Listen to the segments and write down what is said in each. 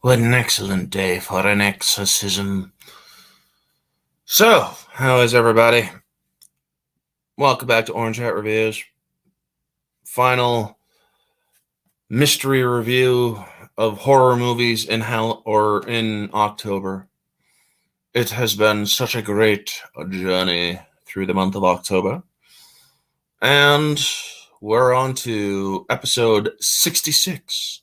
What an excellent day for an exorcism. So, how is everybody? Welcome back to Orange Hat Reviews. Final mystery review of horror movies in October. It has been such a great journey through the month of October. And we're on to episode 66.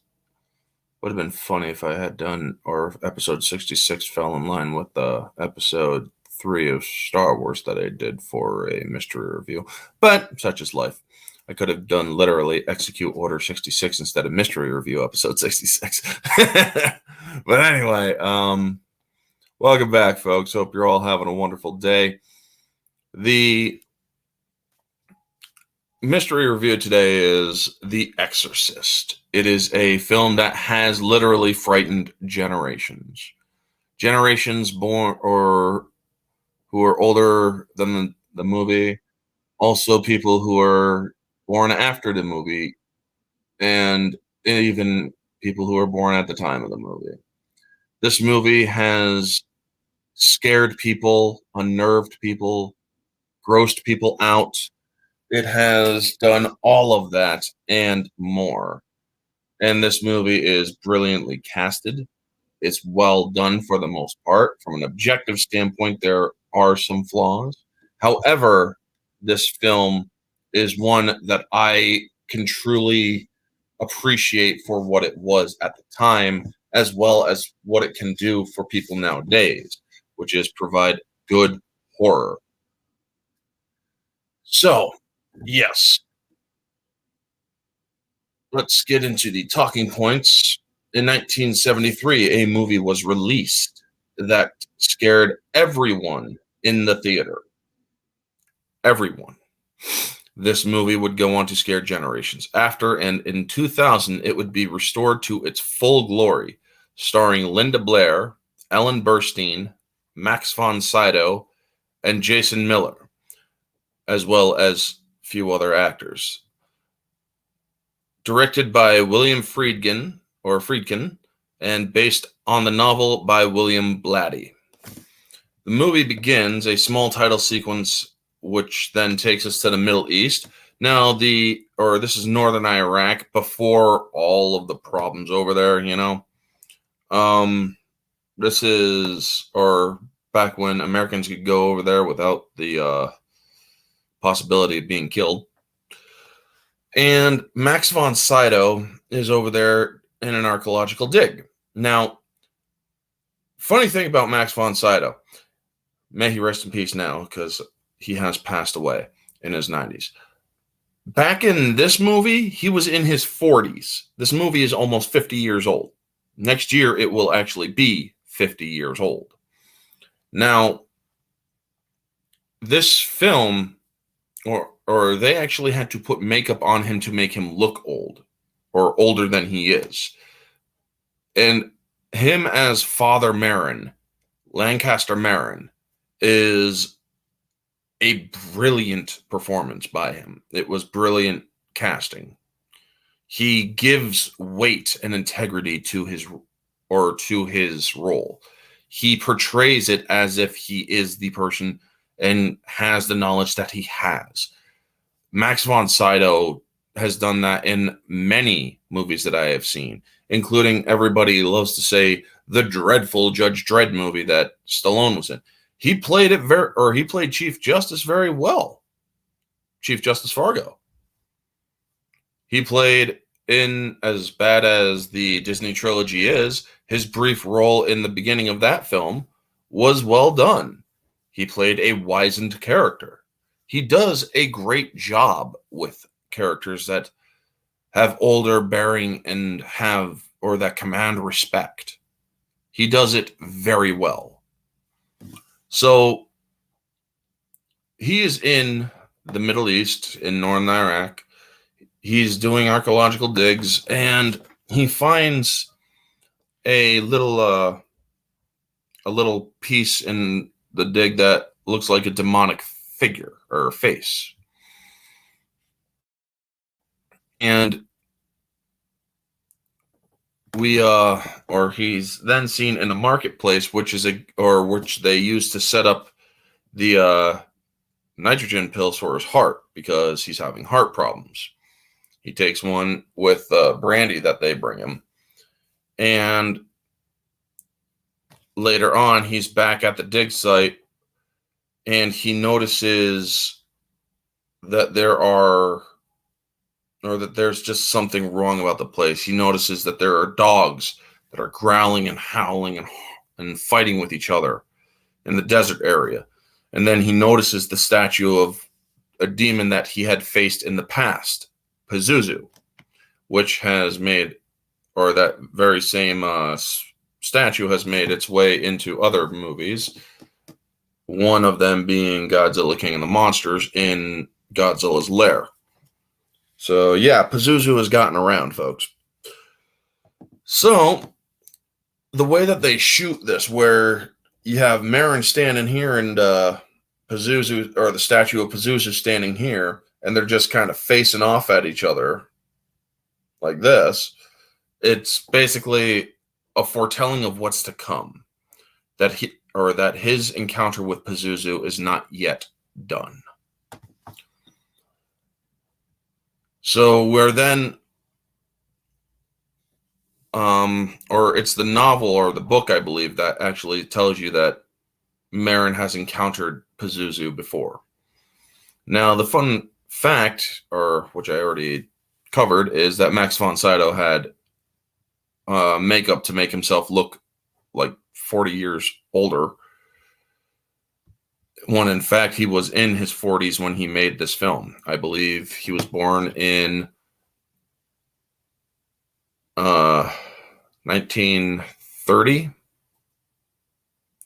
Would have been funny if I had done, or if episode 66 fell in line with the episode 3 of Star Wars that I did for a mystery review. But such is life. I could have done literally Execute Order 66 instead of mystery review episode 66. But anyway, welcome back, folks. Hope you're all having a wonderful day. The mystery review today is The Exorcist. It is a film that has literally frightened generations. Generations born or who are older than the movie, also people who are born after the movie, and even people who were born at the time of the movie. This movie has scared people, unnerved people, grossed people out. It has done all of that and more. And this movie is brilliantly casted. It's well done for the most part. From an objective standpoint, there are some flaws. However, this film is one that I can truly appreciate for what it was at the time, as well as what it can do for people nowadays, which is provide good horror. So, yes, let's get into the talking points. In 1973, a movie was released that scared everyone in the theater. Everyone. This movie would go on to scare generations after, and in 2000, it would be restored to its full glory, starring Linda Blair, Ellen Burstyn, Max von Sydow, and Jason Miller, as well as a few other actors. Directed by William Friedkin, and based on the novel by William Blatty. The movie begins a small title sequence, which then takes us to the Middle East. Now, this is northern Iraq before all of the problems over there. This is back when Americans could go over there without the possibility of being killed. And Max von Sydow is over there in an archaeological dig. Now, funny thing about Max von Sydow, may he rest in peace now, because he has passed away in his 90s. Back in this movie, he was in his 40s. This movie is almost 50 years old. Next year, it will actually be 50 years old. Now, this film, or they actually had to put makeup on him to make him look old, or older than he is. And him as Father Merrin, Lancaster Merrin, is a brilliant performance by him. It was brilliant casting. He gives weight and integrity to his role. He portrays it as if he is the person and has the knowledge that he has. Max von Sydow has done that in many movies that I have seen, including, everybody loves to say, the dreadful Judge Dredd movie that Stallone was in. He played he played Chief Justice very well. Chief Justice Fargo. He played, in as bad as the Disney trilogy is, his brief role in the beginning of that film was well done. He played a wizened character. He does a great job with characters that have older bearing and that command respect. He does it very well. So he is in the Middle East, in northern Iraq. He's doing archaeological digs, and he finds a little piece in the dig that looks like a demonic figure or face. And we or he's then seen in the marketplace, which they use to set up the nitrogen pills for his heart because he's having heart problems. He takes one with brandy that they bring him, and later on he's back at the dig site, and he notices that there's just something wrong about the place. He notices that there are dogs that are growling and howling and fighting with each other in the desert area. And then he notices the statue of a demon that he had faced in the past, Pazuzu, which has made, or that very same statue has made its way into other movies. One of them being Godzilla King of the Monsters in Godzilla's Lair. So yeah, Pazuzu has gotten around, folks. So the way that they shoot this, where you have Marin standing here and Pazuzu, or the statue of Pazuzu standing here, and they're just kind of facing off at each other like this, it's basically a foretelling of what's to come. That his encounter with Pazuzu is not yet done. So we're then, or it's the novel or the book, I believe, that actually tells you that Marin has encountered Pazuzu before. Now, the fun fact, or which I already covered, is that Max von Sydow had makeup to make himself look like 40 years older. When in fact he was in his 40s when he made this film. I believe he was born in 1930,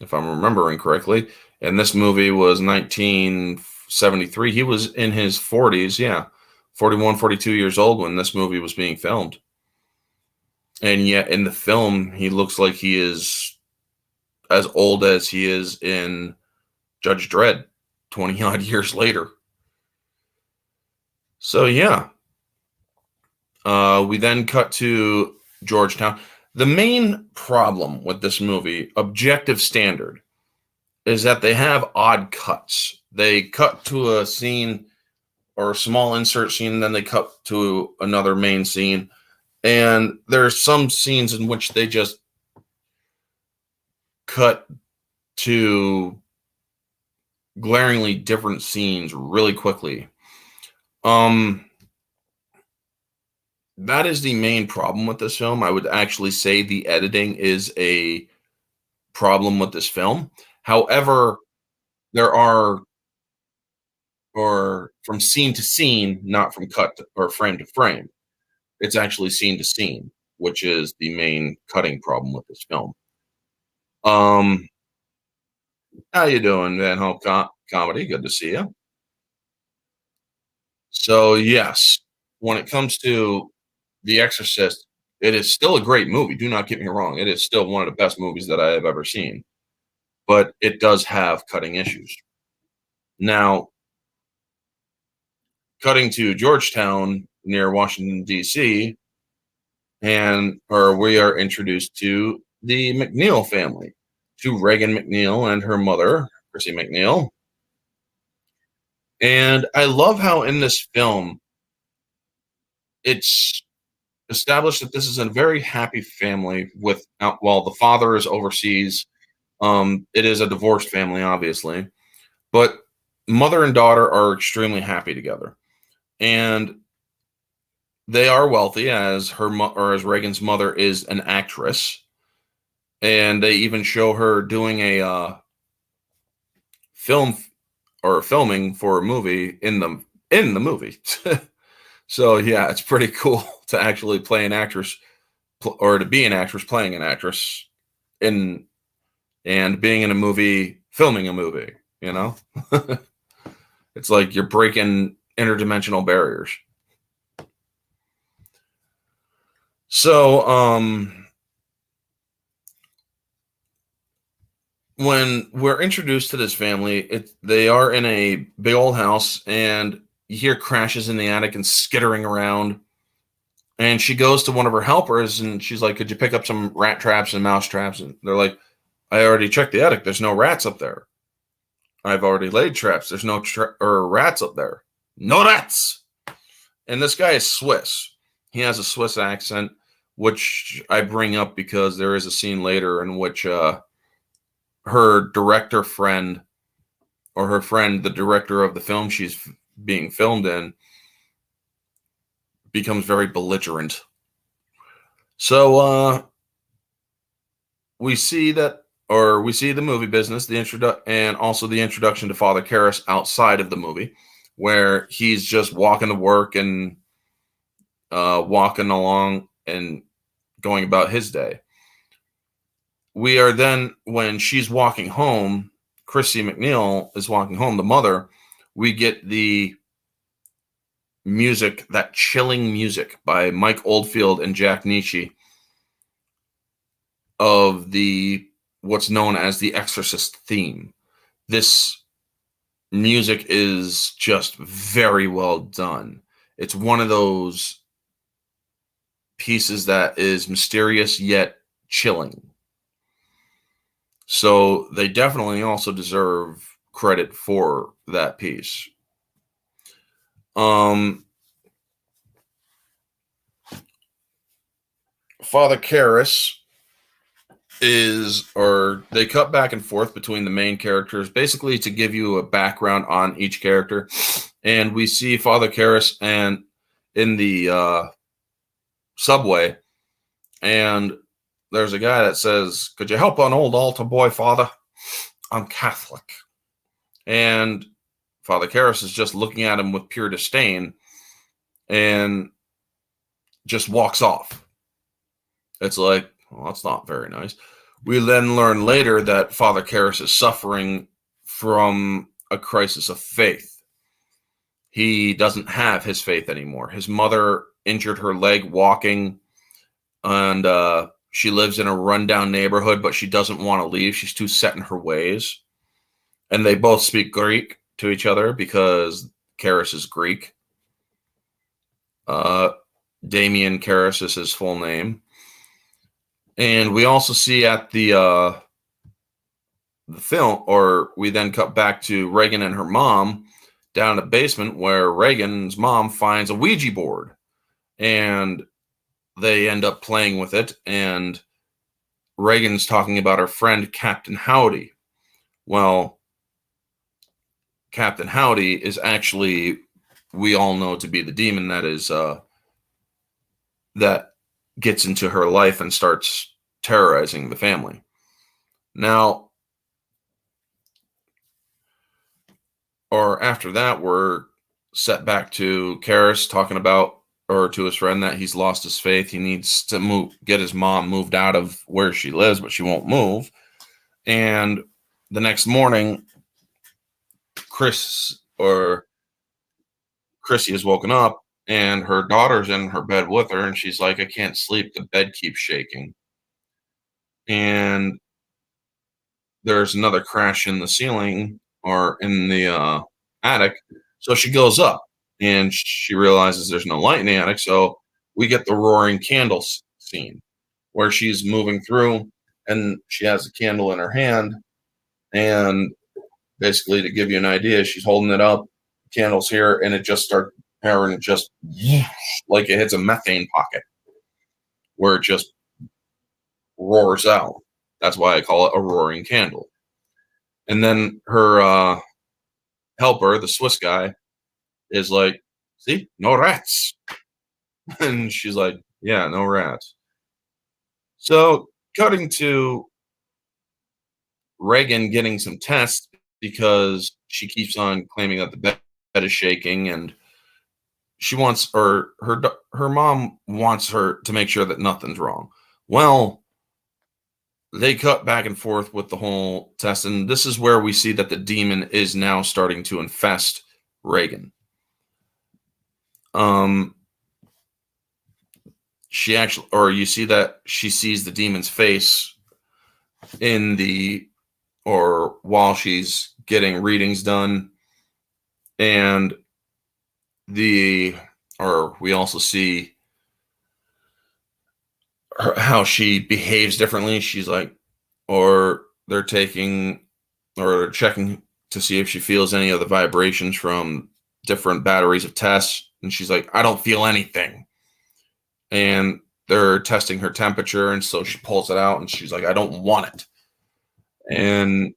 if I'm remembering correctly. And this movie was 1973. He was in his 40s, yeah, 41, 42 years old when this movie was being filmed. And yet in the film, he looks like he is as old as he is in Judge Dredd 20 odd years later. So yeah. We then cut to Georgetown. The main problem with this movie, objective standard, is that they have odd cuts. They cut to a scene or a small insert scene, then they cut to another main scene. And there's some scenes in which they just cut to glaringly different scenes really quickly. That is the main problem with this film. I would actually say the editing is a problem with this film. However, there are, or from scene to scene, not from cut or frame to frame. It's actually scene to scene, which is the main cutting problem with this film. How you doing, Van Hope Comedy? Good to see you. So yes, when it comes to The Exorcist, it is still a great movie. Do not get me wrong; it is still one of the best movies that I have ever seen. But it does have cutting issues. Now, cutting to Georgetown near Washington D.C., we are introduced to the McNeil family, to Reagan McNeil and her mother, Chrissy McNeil. And I love how in this film it's established that this is a very happy family while the father is overseas. It is a divorced family, obviously, but mother and daughter are extremely happy together. And they are wealthy, as as Reagan's mother is an actress, and they even show her doing a filming for a movie in the movie. So yeah, it's pretty cool to actually play an actress, or to be an actress playing an actress in and being in a movie, filming a movie. You know, it's like you're breaking interdimensional barriers. So, when we're introduced to this family, they are in a big old house, and you hear crashes in the attic and skittering around. And she goes to one of her helpers and she's like, "Could you pick up some rat traps and mouse traps?" And they're like, "I already checked the attic. There's no rats up there. I've already laid traps. There's no or rats up there. No rats." And this guy is Swiss. He has a Swiss accent, which I bring up because there is a scene later in which her director friend, or her friend, the director of the film she's being filmed in, becomes very belligerent. So we see that, or we see the movie business, and also the introduction to Father Karras outside of the movie, where he's just walking to work and walking along and going about his day. We are then, when she's walking home, Chrissy McNeil is walking home, the mother, we get the music, that chilling music by Mike Oldfield and Jack Nitzsche of the what's known as the Exorcist theme. This music is just very well done. It's one of those pieces that is mysterious yet chilling. So they definitely also deserve credit for that piece. Father Karras or they cut back and forth between the main characters, basically to give you a background on each character. And we see Father Karras and in the subway, and there's a guy that says, "Could you help an old altar boy, Father? I'm Catholic." And Father Karras is just looking at him with pure disdain and just walks off. It's like, well, that's not very nice. We then learn later that Father Karras is suffering from a crisis of faith. He doesn't have his faith anymore. His mother injured her leg walking, and she lives in a rundown neighborhood, but she doesn't want to leave. She's too set in her ways. And they both speak Greek to each other because Karras is Greek. Damien Karras is his full name. And we also see at the film, or we then cut back to Reagan and her mom down in the basement, where Reagan's mom finds a Ouija board, and they end up playing with it. And Reagan's talking about her friend Captain Howdy. Well, Captain Howdy is actually, we all know to be the demon that is that gets into her life and starts terrorizing the family. Now, or after that, we're set back to Karras talking about, or to his friend, that he's lost his faith. He needs to get his mom moved out of where she lives, but she won't move. And the next morning, Chrissy has woken up, and her daughter's in her bed with her, and she's like, "I can't sleep. The bed keeps shaking." And there's another crash in the ceiling, or in the attic. So she goes up, and she realizes there's no light in the attic. So we get the roaring candles scene where she's moving through, and she has a candle in her hand. And basically, to give you an idea, she's holding it up, candles here, and it just starts powering, just like it hits a methane pocket, where it just roars out. That's why I call it a roaring candle. And then her helper, the Swiss guy, is like, "See, no rats." And she's like, "Yeah, no rats." So, cutting to Reagan getting some tests because she keeps on claiming that the bed is shaking, and she wants, or her mom wants her to make sure that nothing's wrong. Well, they cut back and forth with the whole test, and this is where we see that the demon is now starting to infest Reagan. She actually, or you see that she sees the demon's face in the, or while she's getting readings done, and or we also see how she behaves differently. She's like, or they're taking or checking to see if she feels any of the vibrations from different batteries of tests. And she's like, I don't feel anything. And they're testing her temperature. And so she pulls it out and she's like, I don't want it. And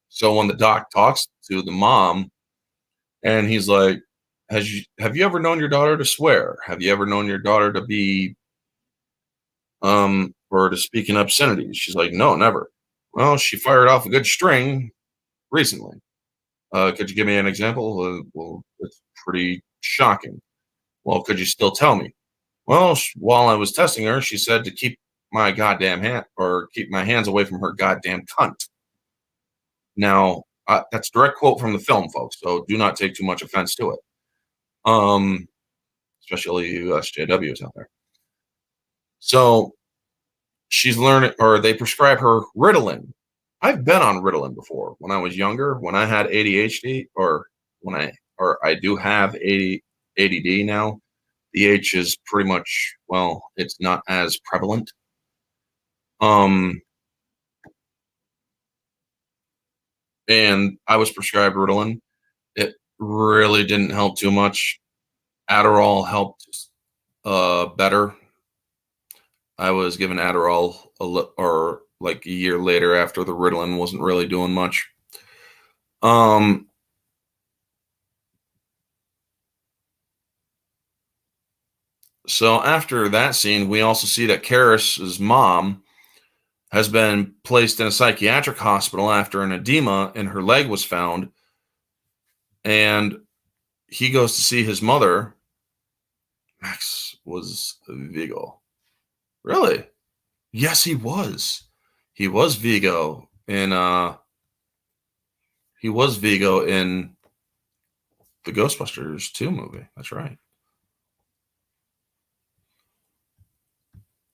so when the doc talks to the mom and he's like, have you ever known your daughter to swear? Have you ever known your daughter to be or to speak in obscenities? She's like, no, never. Well, she fired off a good string recently. Could you give me an example? Well, it's pretty shocking. Well, could you still tell me? Well, while I was testing her, she said to keep my goddamn hand or keep my hands away from her goddamn cunt. Now, that's a direct quote from the film, folks. So do not take too much offense to it. Um, Especially you SJWs out there. So she's learning, or they prescribe her Ritalin. I've been on Ritalin before when I was younger, when I had ADHD, or I do have ADD now. The H is pretty much, well, it's not as prevalent. Um, and I was prescribed Ritalin. It really didn't help too much. Adderall helped better. I was given Adderall or like a year later after the Ritalin wasn't really doing much. Um, so after that scene, we also see that Karis's mom has been placed in a psychiatric hospital after an edema in her leg was found, and he goes to see his mother. Max was Vigo. Really? Yes, he was. He was Vigo in the Ghostbusters 2 movie. That's right.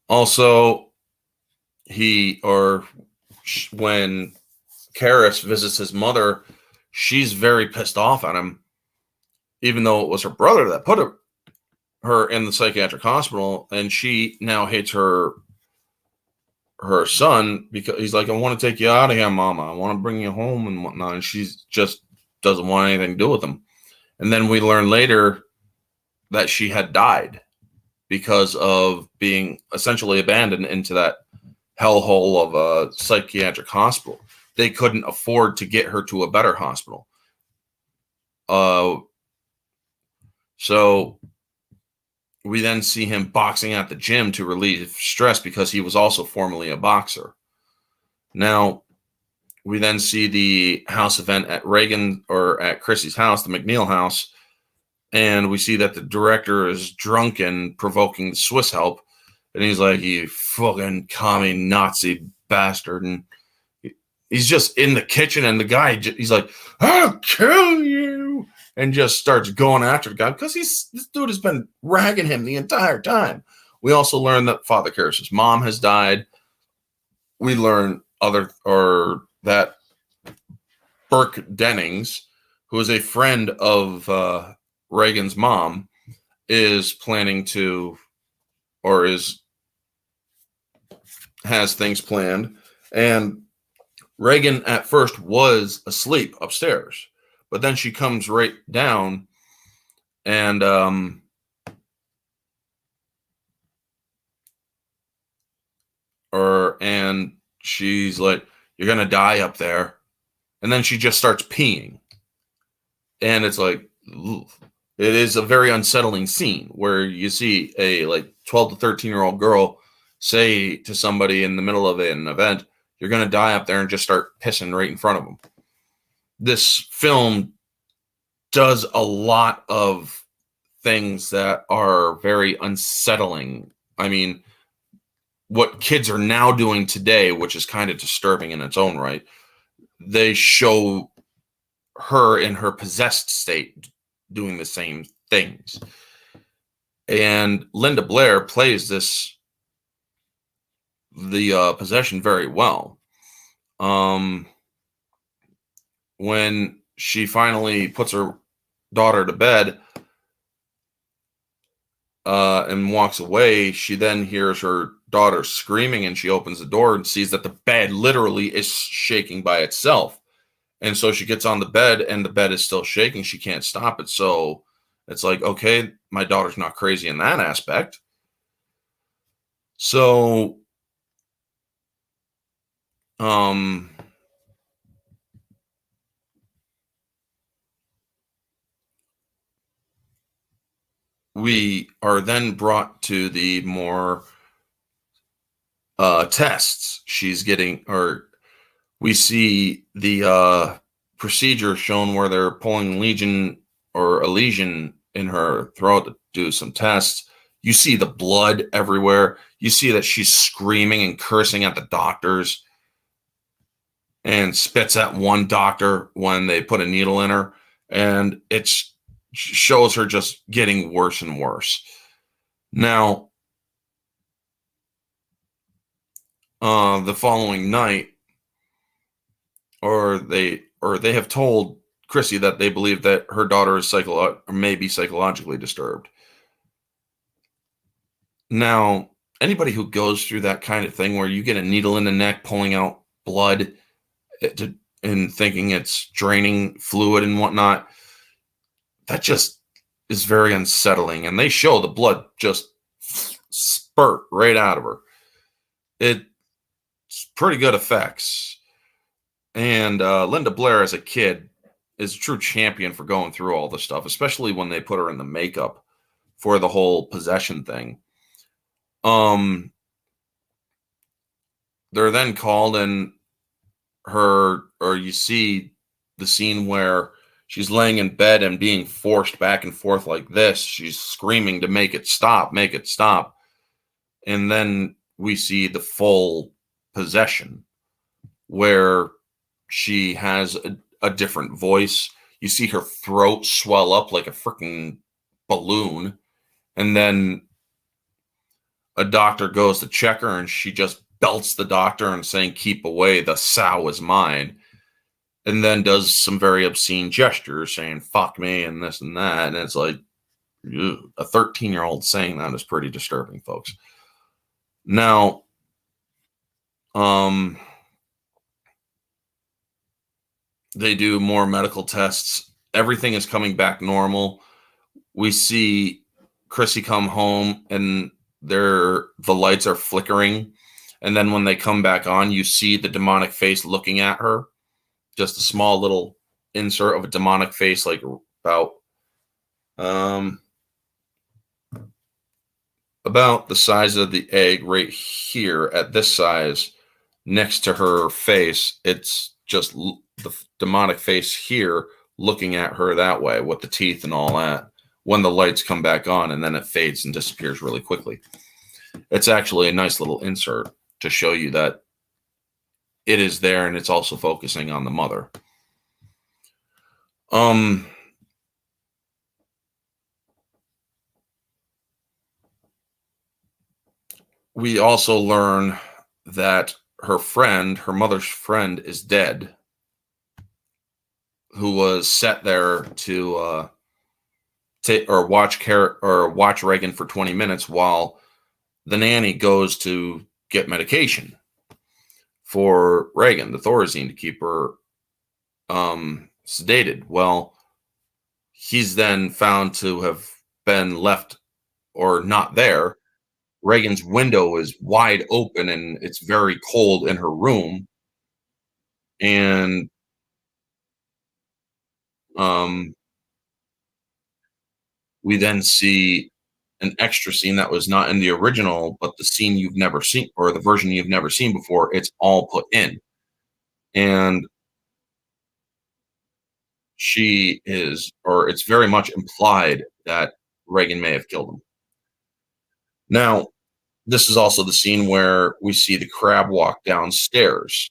Also, when Karis visits his mother, she's very pissed off at him, even though it was her brother that put her in the psychiatric hospital, and she now hates her son because he's like, I want to take you out of here, mama. I want to bring you home and whatnot. And she just doesn't want anything to do with him. And then we learn later that she had died because of being essentially abandoned into that hellhole of a psychiatric hospital. They couldn't afford to get her to a better hospital. So we then see him boxing at the gym to relieve stress because he was also formerly a boxer. Now, we then see the house event at Reagan or at Chrissy's house, the McNeil house, and we see that the director is drunken, provoking the Swiss help, and he's like, "You fucking commie Nazi bastard!" And he's just in the kitchen, and the guy, he's like, "I'll kill you!" and just starts going after the guy because this dude has been ragging him the entire time. We also learn that Father Karras's mom has died. We learn that Burke Dennings, who is a friend of Reagan's mom, is planning to, or has things planned. And Reagan at first was asleep upstairs, but then she comes right down and and she's like, "You're gonna die up there," and then she just starts peeing, and it's like, ugh. It is a very unsettling scene where you see a like 12 to 13-year-old girl say to somebody in the middle of an event, "You're gonna die up there," and just start pissing right in front of them. This film does a lot of things that are very unsettling. I mean, what kids are now doing today, which is kind of disturbing in its own right, they show her in her possessed state doing the same things. And Linda Blair plays the possession very well. When she finally puts her daughter to bed and walks away, she then hears her daughter screaming, and she opens the door and sees that the bed literally is shaking by itself. And so she gets on the bed and the bed is still shaking. She can't stop it. So it's like, okay, my daughter's not crazy in that aspect. So um we are then brought to the more tests she's getting, or we see the procedure shown where they're pulling legion or a lesion in her throat to do some tests. You see the blood everywhere. You see that she's screaming and cursing at the doctors and spits at one doctor when they put a needle in her. And it shows her just getting worse and worse. Now, the following night, or they have told Chrissy that they believe that her daughter is may be psychologically disturbed. Now, anybody who goes through that kind of thing where you get a needle in the neck pulling out blood and thinking it's draining fluid and whatnot, that just is very unsettling. And they show the blood just spurt right out of her. It's pretty good effects. And Linda Blair, as a kid, is a true champion for going through all this stuff, especially when they put her in the makeup for the whole possession thing. They're then called, and you see the scene where she's laying in bed and being forced back and forth like this. She's screaming to make it stop, make it stop. And then we see the full possession where she has a different voice. You see her throat swell up like a freaking balloon. And then a doctor goes to check her, and she just belts the doctor and saying, "Keep away, the sow is mine." And then does some very obscene gestures saying, "Fuck me," and this and that. And it's like, ew, a 13-year-old saying that is pretty disturbing, folks. Now, they do more medical tests. Everything is coming back normal. We see Chrissy come home, and the lights are flickering. And then when they come back on, you see the demonic face looking at her. Just a small little insert of a demonic face, like about the size of the egg right here at this size next to her face. It's just the demonic face here looking at her that way with the teeth and all that when the lights come back on, and then it fades and disappears really quickly. It's actually a nice little insert to show you that it is there, and it's also focusing on the mother. We also learn that her mother's friend, is dead, who was set there to watch Reagan for 20 minutes while the nanny goes to get medication for Reagan, the Thorazine, to keep her sedated. Well, he's then found to have been left or not there. Reagan's window is wide open and it's very cold in her room. And um, we then see an extra scene that was not in the original, but the scene you've never seen, or the version you've never seen before. It's all put in. And it's very much implied that Reagan may have killed him. Now, this is also the scene where we see the crab walk downstairs,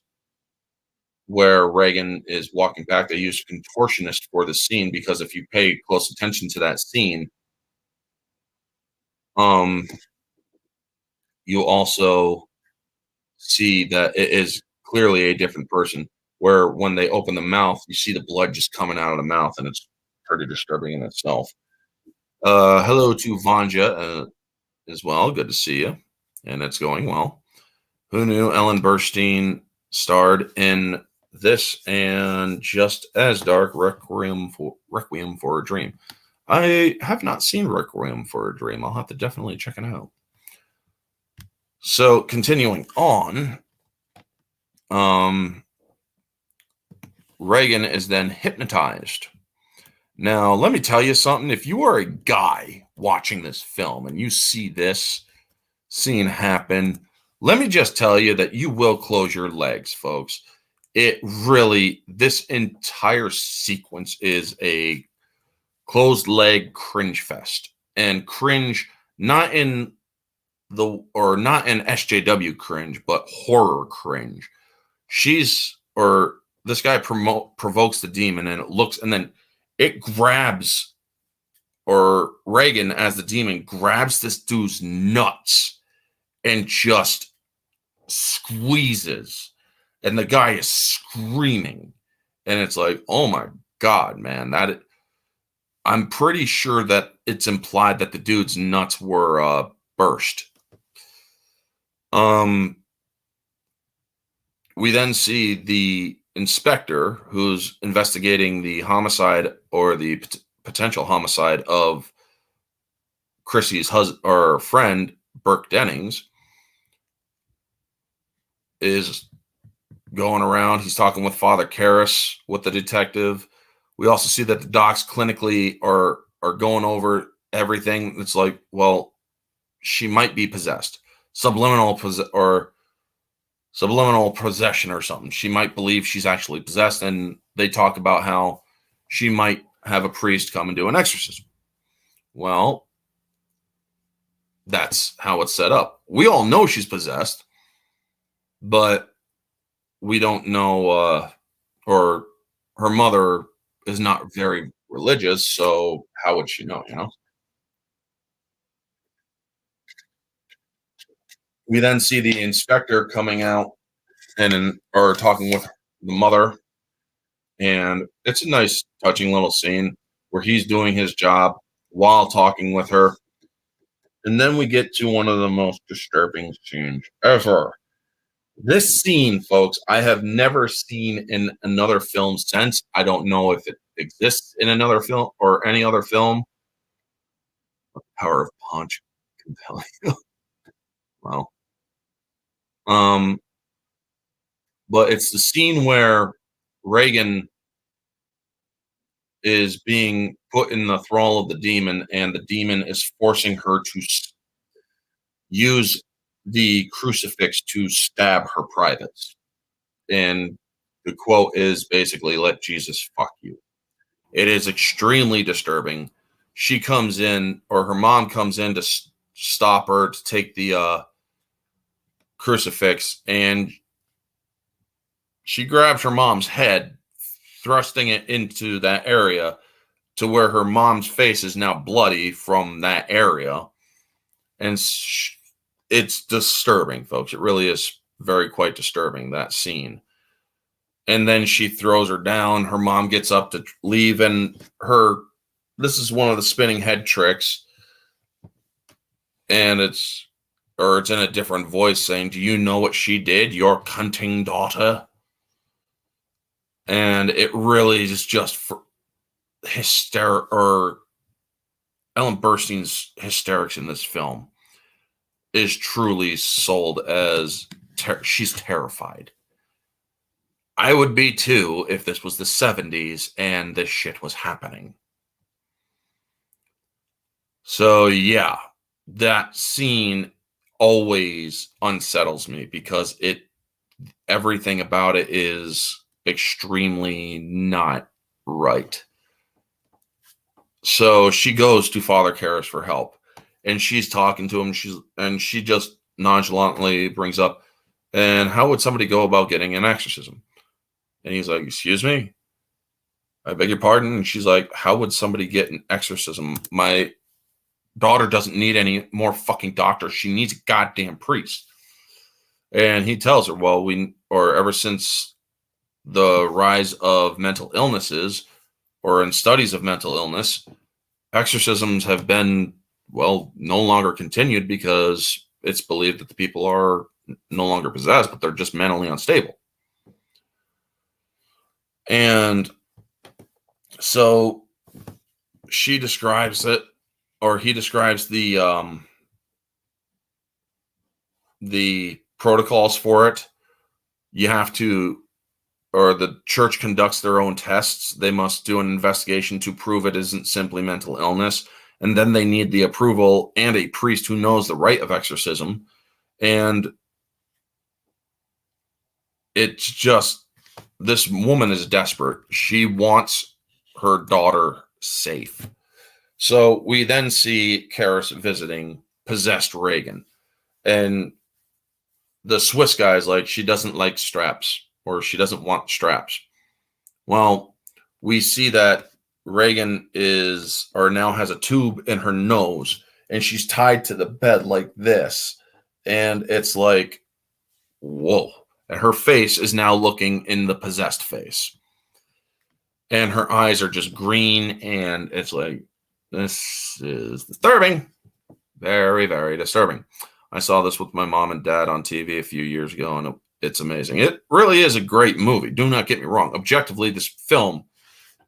where Reagan is walking back. They used a contortionist for the scene because if you pay close attention to that scene, um, you also see that it is clearly a different person. Where when they open the mouth, you see the blood just coming out of the mouth, and it's pretty disturbing in itself. Hello to Vanja as well. Good to see you. and it's going well. Who knew Ellen Burstyn starred in this and Just as Dark, Requiem for a Dream? I have not seen Requiem for a Dream. I'll have to definitely check it out. So continuing on, Reagan is then hypnotized. Now, let me tell you something. If you are a guy watching this film and you see this scene happen, let me just tell you that you will close your legs, folks. It really, this entire sequence is a closed leg cringe fest. And cringe, not in SJW cringe, but horror cringe. This guy provokes the demon, and then it grabs, or Reagan as the demon grabs this dude's nuts and just squeezes, and the guy is screaming, and it's like, oh my God, man, I'm pretty sure that it's implied that the dude's nuts were burst. We then see the inspector who's investigating the homicide or the potential homicide of Chrissy's husband or friend, Burke Dennings, is going around. He's talking with Father Karras, with the detective. We also see that the docs clinically are going over everything. It's like, well, she might be possessed. Subliminal possession or something. She might believe she's actually possessed, and they talk about how she might have a priest come and do an exorcism. Well, that's how it's set up. We all know she's possessed, but we don't know, or her mother is not very religious, so how would she know, We then see the inspector coming out or talking with the mother, and it's a nice, touching little scene where he's doing his job while talking with her. And then we get to one of the most disturbing scenes ever. This scene, folks, I have never seen in another film since. I don't know if it exists in another film or any other film. Power of Punch, compelling. Wow. But it's the scene where Reagan is being put in the thrall of the demon, and the demon is forcing her to use the crucifix to stab her privates. And the quote is basically, "Let Jesus fuck you." It is extremely disturbing. She comes in, or her mom comes in to stop her to take the crucifix, and she grabs her mom's head, thrusting it into that area to where her mom's face is now bloody from that area. And it's disturbing, folks. It really is quite disturbing, that scene. And then she throws her down. Her mom gets up to leave, and this is one of the spinning head tricks. And it's in a different voice saying, "Do you know what she did, your cunting daughter?" And it really is just for Ellen Burstyn's hysterics in this film is truly sold as she's terrified. I would be too if this was the 70s and this shit was happening. So yeah, that scene always unsettles me because everything about it is extremely not right. So she goes to Father Karras for help, and she's talking to him. She just nonchalantly brings up, "And how would somebody go about getting an exorcism?" And he's like, "Excuse me? I beg your pardon?" And she's like, "How would somebody get an exorcism? My daughter doesn't need any more fucking doctors. She needs a goddamn priest." And he tells her, "Well, ever since the rise of mental illnesses, or in studies of mental illness, exorcisms have been, no longer continued because it's believed that the people are no longer possessed, but they're just mentally unstable. And so she describes it, or he describes the protocols for it. You have to, or the church conducts their own tests. They must do an investigation to prove it isn't simply mental illness. And then they need the approval and a priest who knows the rite of exorcism. And it's just, this woman is desperate. She wants her daughter safe. So we then see Karis visiting possessed Reagan. And the Swiss guy's like, she doesn't like straps, or she doesn't want straps. Well, we see that Reagan is, or now has a tube in her nose, and she's tied to the bed like this. And it's like, whoa. And her face is now looking in the possessed face. And her eyes are just green, and it's like, this is disturbing. Very, very disturbing. I saw this with my mom and dad on TV a few years ago, and it's amazing. It really is a great movie. Do not get me wrong. Objectively, this film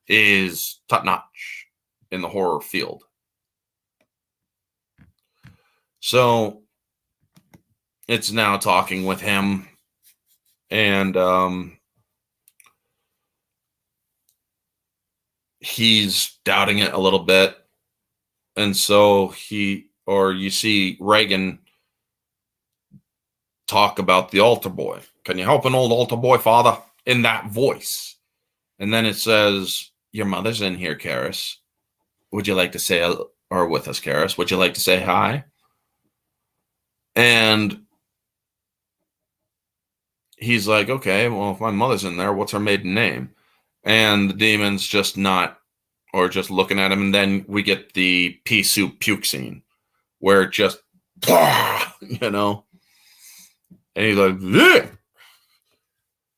is top-notch in the horror field. So it's now talking with him, and he's doubting it a little bit. And so you see Reagan talk about the altar boy. Can you help an old altar boy, Father? In that voice. And then it says, your mother's in here, Karis. Would you like to say, or with us, Karis? Would you like to say hi? And he's like, okay, well, if my mother's in there, what's her maiden name? And the demon's just not, or just looking at him. And then we get the pea soup puke scene where it just, you know, and he's like, bleh.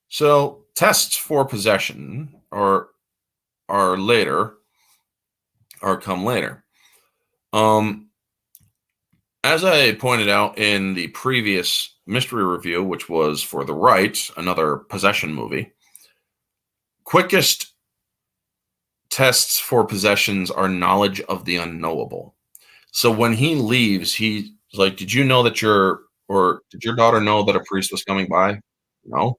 So tests for possession are later, or come later. As I pointed out in the previous mystery review, which was for The Rite, another possession movie, quickest tests for possessions are knowledge of the unknowable. So when he leaves, he's like, did you know that did your daughter know that a priest was coming by? No.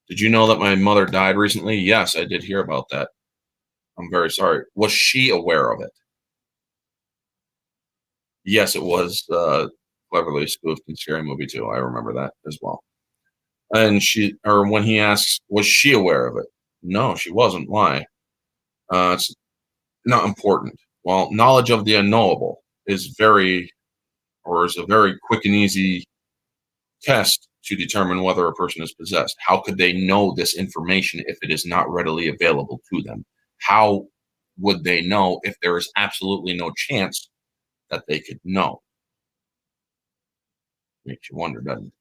Did you know that my mother died recently? Yes, I did hear about that. I'm very sorry. Was she aware of it? Yes, it was cleverly spoofed in Scary Movie 2. I remember that as well. And when he asks, was she aware of it? No, she wasn't. Why? It's not important. Well, knowledge of the unknowable is a very quick and easy test to determine whether a person is possessed. How could they know this information if it is not readily available to them? How would they know if there is absolutely no chance that they could know? Makes you wonder, doesn't it?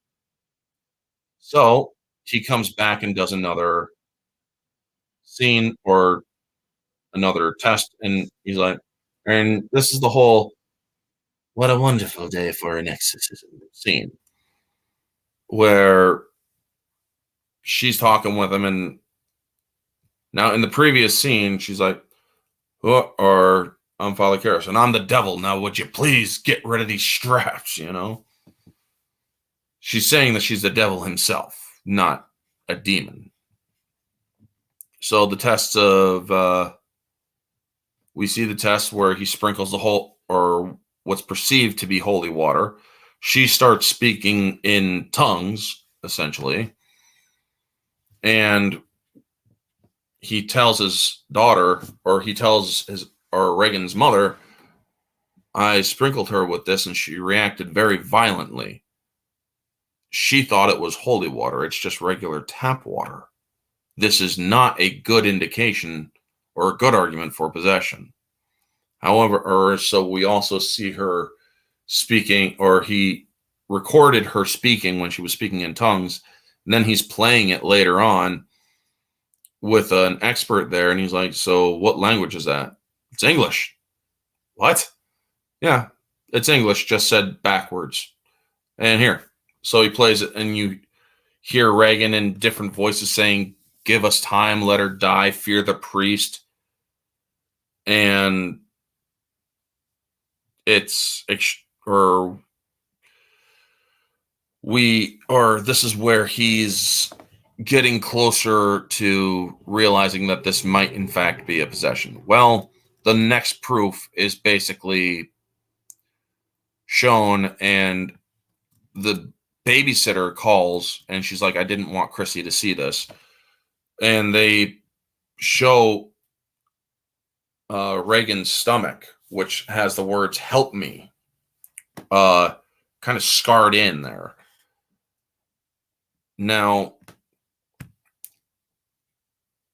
So he comes back and does another scene, or another test, and he's like, and this is the whole, what a wonderful day for an exorcism scene, where she's talking with him, and now in the previous scene, she's like, oh, or I'm Father Karras, and I'm the devil. Now, would you please get rid of these straps, you know? She's saying that she's the devil himself, not a demon. So the tests of, we see the test where he sprinkles the whole, or what's perceived to be holy water. She starts speaking in tongues, essentially. And he tells his daughter, or he tells Reagan's mother, I sprinkled her with this and she reacted very violently. She thought it was holy water. It's just regular tap water. This is not a good indication or a good argument for possession. However, so we also see her speaking, or he recorded her speaking when she was speaking in tongues. And then he's playing it later on with an expert there. And he's like, so what language is that? It's English. What? Yeah, it's English, just said backwards. And here, so he plays it, and you hear Reagan in different voices saying, "Give us time, let her die, fear the priest," and it's or this is where he's getting closer to realizing that this might in fact be a possession. Well, the next proof is basically shown, and the babysitter calls and she's like, "I didn't want Chrissy to see this." And they show Reagan's stomach, which has the words "help me" uh, kind of scarred in there. Now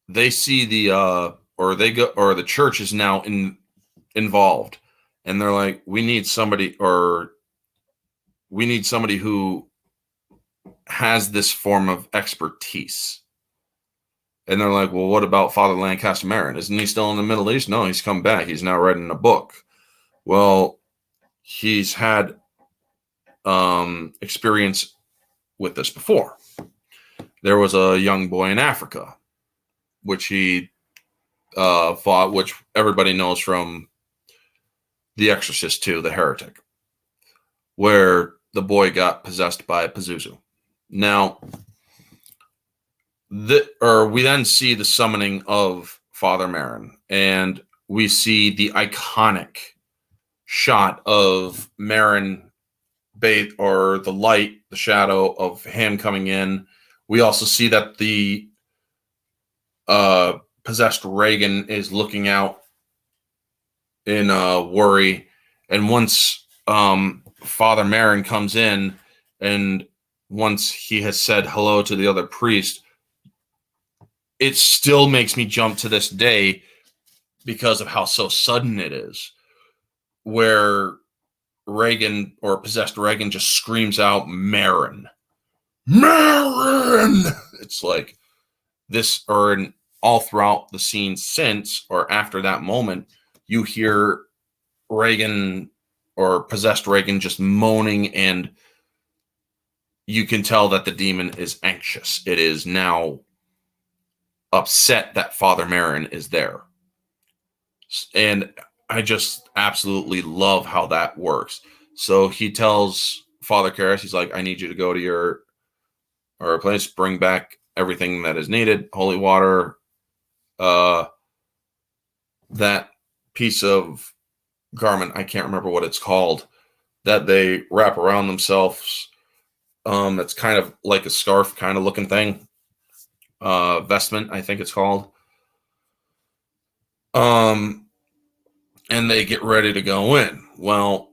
they see the church is now involved, and they're like, we need somebody who has this form of expertise. And they're like, "Well, what about Father Lancaster Marin? Isn't he still in the Middle East?" "No, he's come back. He's now writing a book." "Well, he's had experience with this before. There was a young boy in Africa, which he fought, which everybody knows from The Exorcist 2, The Heretic, where the boy got possessed by Pazuzu." Now, we then see the summoning of Father Marin, and we see the iconic shot of Marin bathed, or the light, the shadow of him coming in. We also see that the possessed Reagan is looking out in worry, and once Father Marin comes in, and once he has said hello to the other priest, it still makes me jump to this day because of how so sudden it is, where Reagan, or possessed Reagan, just screams out, "Marin, Marin!" It's like this, or all throughout the scene since, or after that moment, you hear Reagan, or possessed Reagan, just moaning, and you can tell that the demon is anxious. It is now upset that Father Marin is there. And I just absolutely love how that works. So he tells Father Karras, he's like, "I need you to go to your place, bring back everything that is needed, holy water, that piece of garment, I can't remember what it's called, that they wrap around themselves. It's kind of like a scarf kind of looking thing. Vestment, I think it's called. And they get ready to go in. Well,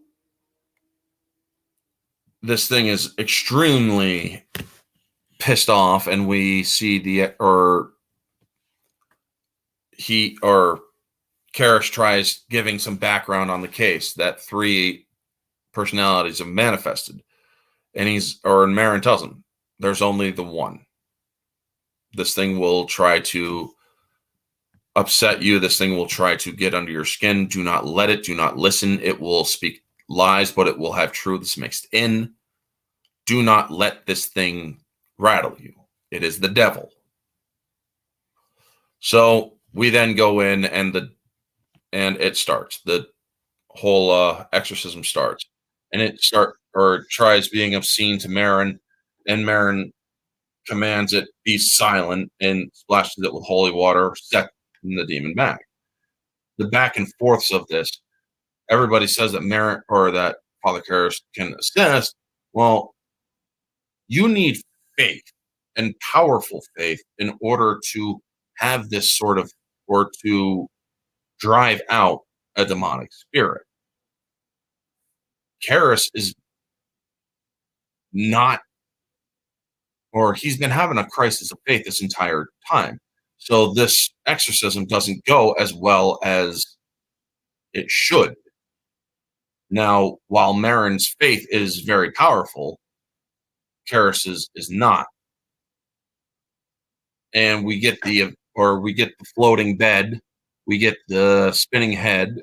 this thing is extremely pissed off, and we see Karras tries giving some background on the case that 3 personalities have manifested, and Marin tells him there's only the one. This thing will try to upset you. This thing will try to get under your skin. Do not let it. Do not listen. It will speak lies, but it will have truths mixed in. Do not let this thing rattle you. It is the devil. So we then go in, and it starts. The whole exorcism starts, and it tries being obscene to Marin, and Marin commands it be silent and splashes it with holy water, setting the demon back. The back and forths of this, everybody says that Marin, or that Father Karras can assist. Well, you need faith, and powerful faith, in order to have this sort of, or to drive out a demonic spirit. Karras is not, or he's been having a crisis of faith this entire time. So this exorcism doesn't go as well as it should. Now, while Marin's faith is very powerful, Karras's is not. And we get the floating bed, we get the spinning head,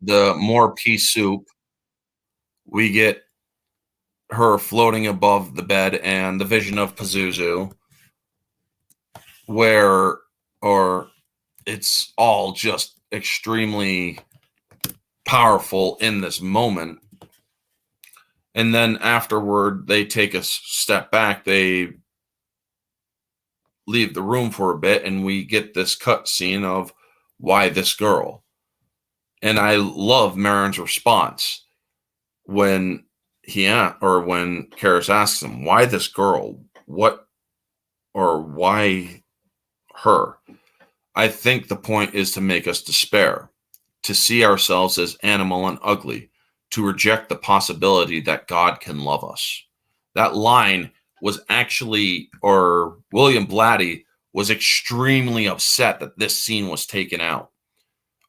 the more pea soup, we get her floating above the bed and the vision of Pazuzu, where or it's all just extremely powerful in this moment. And then afterward, they take a step back. They leave the room for a bit, and we get this cut scene of why this girl. And I love Marin's response when when Karis asks him, "Why this girl? What or why her?" I think the point is to make us despair, to see ourselves as animal and ugly, to reject the possibility that God can love us. That line was actually, or William Blatty was extremely upset that this scene was taken out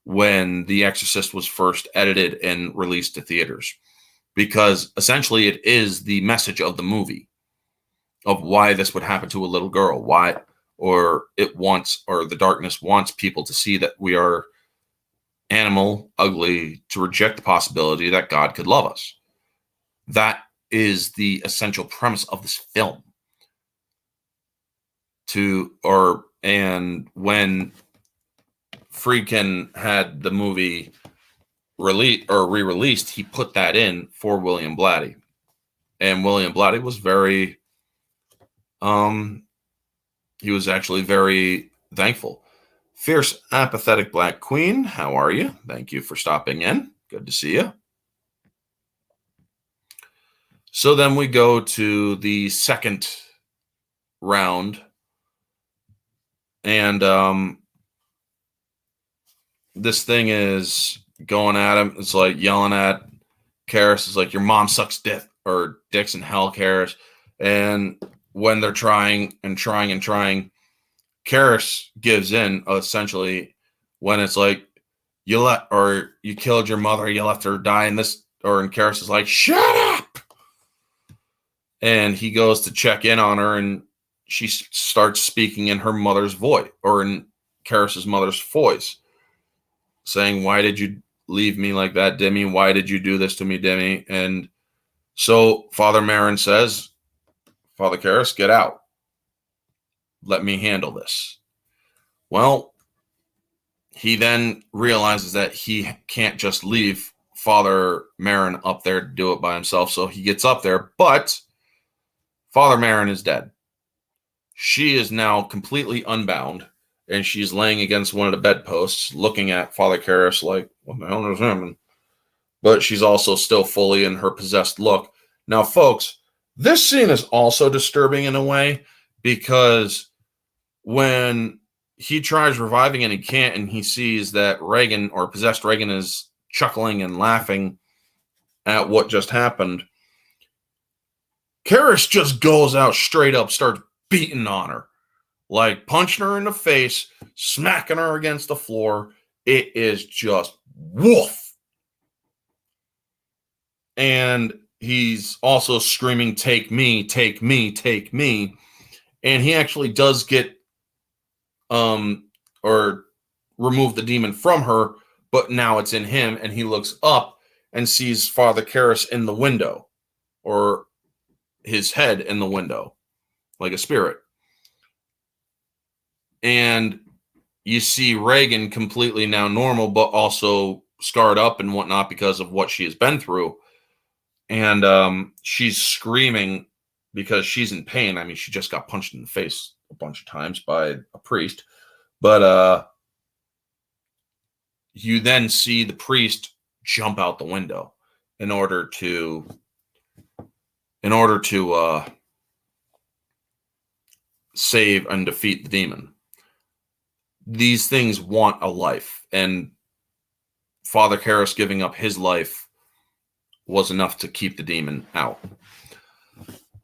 when The Exorcist was first edited and released to theaters, because essentially it is the message of the movie of why this would happen to a little girl, why, or it wants, or the darkness wants people to see that we are animal, ugly, to reject the possibility that God could love us. That is the essential premise of this film. And when Friedkin had the movie re-released, he put that in for William Blatty. And William Blatty was very he was actually very thankful. Fierce, apathetic Black Queen, how are you? Thank you for stopping in. Good to see you. So then we go to the second round, and this thing is going at him. It's like yelling at Karis. It's like, your mom sucks dick or dicks in hell, Karis. And when they're trying and trying and trying, Karis gives in essentially when it's like, you killed your mother, you left her die, and Karis is like, shut up. And he goes to check in on her, and she starts speaking in her mother's voice, or in Karis's mother's voice, saying, why did you leave me like that, Demi? Why did you do this to me, Demi? And so Father Marin says, Father Karis, get out. Let me handle this. Well, he then realizes that he can't just leave Father Marin up there to do it by himself. So he gets up there, but Father Marin is dead. She is now completely unbound, and she's laying against one of the bedposts, looking at Father Karras like, what the hell is happening? But she's also still fully in her possessed look. Now, folks, this scene is also disturbing in a way, because when he tries reviving and he can't, and he sees that Reagan, or possessed Reagan, is chuckling and laughing at what just happened, Karras just goes out straight up, starts beating on her, like punching her in the face, smacking her against the floor. It is just woof. And he's also screaming, take me, take me, take me. And he actually does get or remove the demon from her, but now it's in him, and he looks up and sees Father Karras in the window, or his head in the window, like a spirit. And you see Reagan completely now normal, but also scarred up and whatnot because of what she has been through. And she's screaming because she's in pain. I mean, she just got punched in the face a bunch of times by a priest. But you then see the priest jump out the window in order to save and defeat the demon. These things want a life, and Father Karras giving up his life was enough to keep the demon out.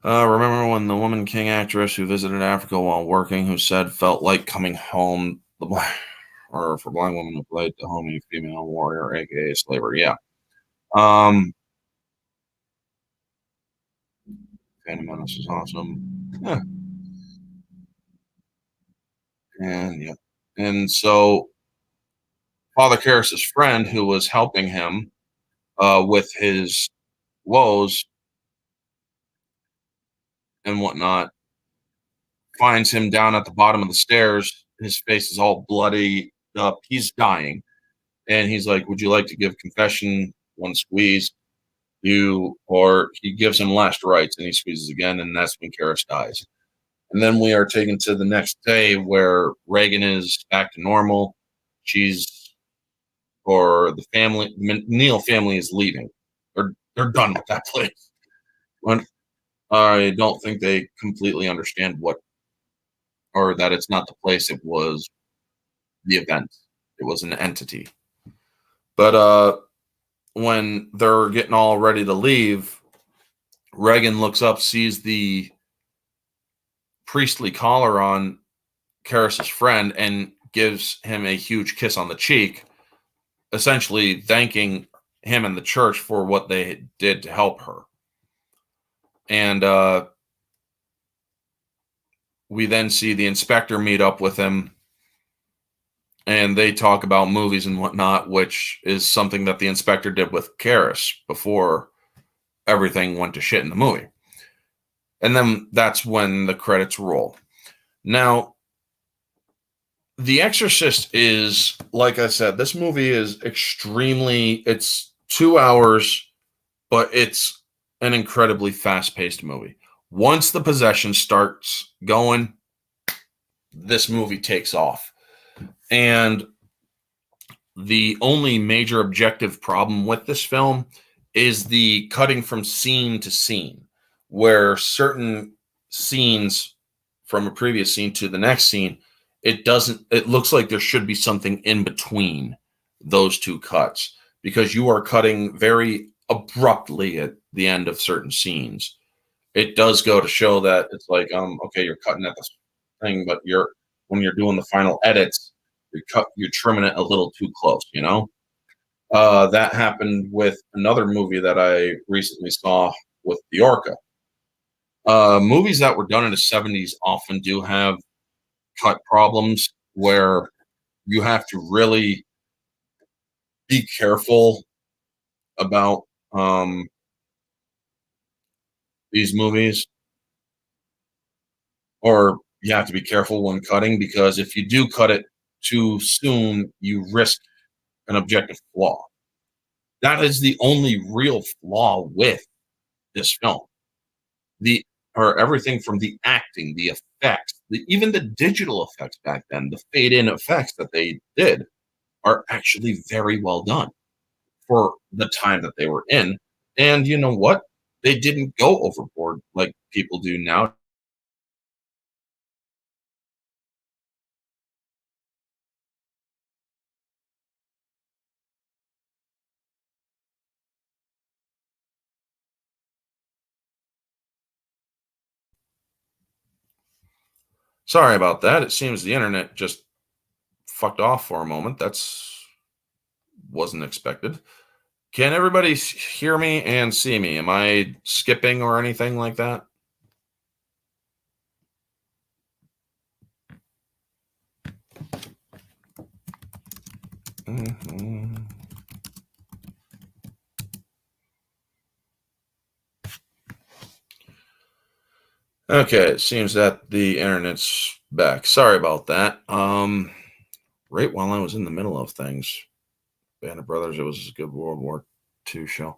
Remember when the woman king actress who visited Africa while working, who said felt like coming home, or for blind woman who played the homey female warrior, aka slaver? Yeah. Phantom Menace is awesome. Yeah. And yeah. And so Father Karras' friend, who was helping him with his woes, and whatnot, finds him down at the bottom of the stairs. His face is all bloody up. He's dying. And he's like, "Would you like to give confession? One squeeze." Or he gives him last rites and he squeezes again. And that's when Karis dies. And then we are taken to the next day where Reagan is back to normal. She's, or the family, the Neil family is leaving. They're done with that place. When I don't think they completely understand what, or that it's not the place, it was the event. It was an entity. But when they're getting all ready to leave, Reagan looks up, sees the priestly collar on Karras's friend, and gives him a huge kiss on the cheek, essentially thanking him and the church for what they did to help her. And we then see the inspector meet up with him, and they talk about movies and whatnot, which is something that the inspector did with Karras before everything went to shit in the movie. And then that's when the credits roll. Now, The Exorcist is, like I said, this movie is it's 2 hours, but it's an incredibly fast-paced movie. Once the possession starts going, this movie takes off. And the only major objective problem with this film is the cutting from scene to scene, where certain scenes from a previous scene to the next scene, it looks like there should be something in between those two cuts, because you are cutting very abruptly at the end of certain scenes. It does go to show that it's like, okay, you're cutting at this thing, but when you're doing the final edits, you're trimming it a little too close, you know? That happened with another movie that I recently saw with the Orca. Movies that were done in the 70s often do have cut problems where you have to really be careful about these movies, or you have to be careful when cutting, because if you do cut it too soon, you risk an objective flaw. That is the only real flaw with this film. The or everything from the acting, the effects, even the digital effects back then, the fade in effects that they did are actually very well done for the time that they were in. And you know what? They didn't go overboard like people do now. Sorry about that. It seems the internet just fucked off for a moment. That's wasn't expected. Can everybody hear me and see me? Am I skipping or anything like that? Mhm. Okay, it seems that the internet's back. Sorry about that. Right while I was in the middle of things, Band of Brothers, it was a good World War II show.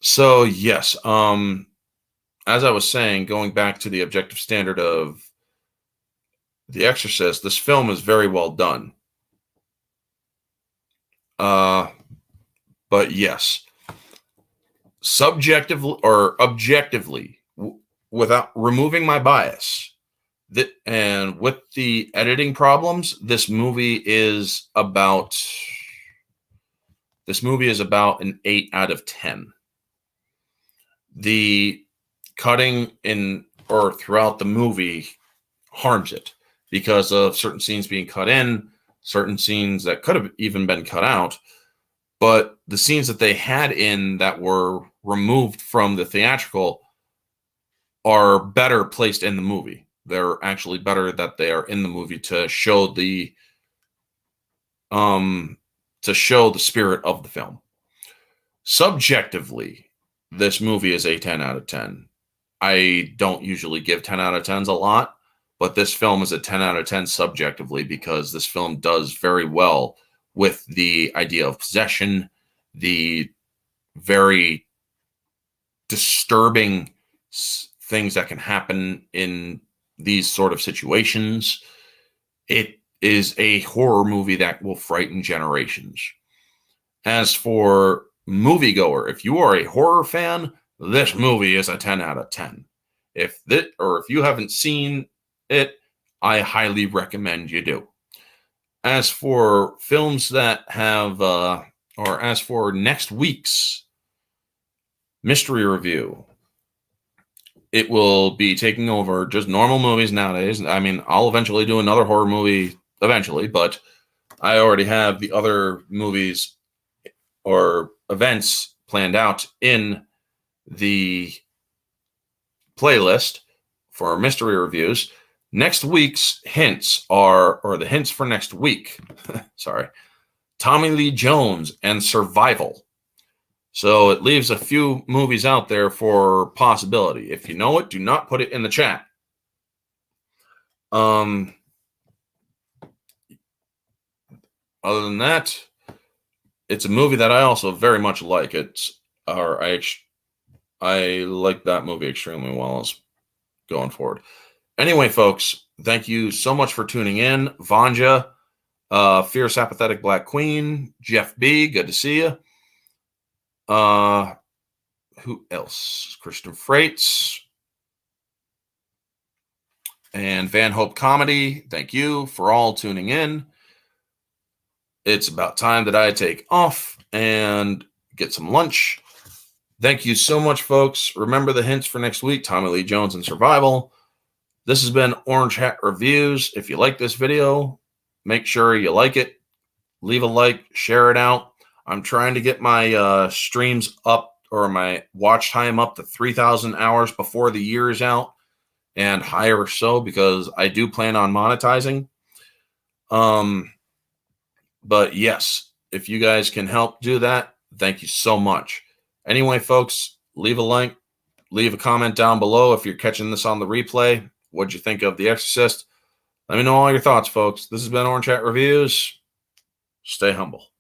So yes, as I was saying, going back to the objective standard of The Exorcist, this film is very well done. Uh, but yes, subjectively or objectively, without removing my bias, and with the editing problems, this movie is about an 8 out of 10. The cutting in or throughout the movie harms it because of certain scenes being cut in, certain scenes that could have even been cut out. But the scenes that they had in that were removed from the theatrical are better placed in the movie. They're actually better that they are in the movie um to show the spirit of the film. Subjectively, this movie is a 10 out of 10. I don't usually give 10 out of 10s a lot, but this film is a 10 out of 10 subjectively because this film does very well with the idea of possession, the very disturbing things that can happen in these sort of situations. It is a horror movie that will frighten generations. As for moviegoer, if you are a horror fan, this movie is a 10 out of 10. If you haven't seen it, I highly recommend you do. As for films that have, or as for next week's mystery review, it will be taking over just normal movies nowadays. I mean, I'll eventually do another horror movie eventually, but I already have the other movies or events planned out in the playlist for mystery reviews. Next week's hints are, or the hints for next week, sorry, Tommy Lee Jones and Survival. So it leaves a few movies out there for possibility. If you know it, do not put it in the chat. Other than that, it's a movie that I also very much like. I like that movie extremely well as going forward. Anyway, folks, thank you so much for tuning in. Vanja, Fierce Apathetic Black Queen, Jeff B, good to see you. Who else? Christian Freights and Van Hope Comedy. Thank you for all tuning in. It's about time that I take off and get some lunch. Thank you so much, folks. Remember the hints for next week, Tommy Lee Jones and Survival. This has been Orange Hat Reviews. If you like this video, make sure you like it. Leave a like, share it out. I'm trying to get my streams up, or my watch time up to 3,000 hours before the year is out and higher so, because I do plan on monetizing. But yes, if you guys can help do that, thank you so much. Anyway, folks, leave a like, leave a comment down below if you're catching this on the replay. What'd you think of The Exorcist? Let me know all your thoughts, folks. This has been Orange Hat Reviews. Stay humble.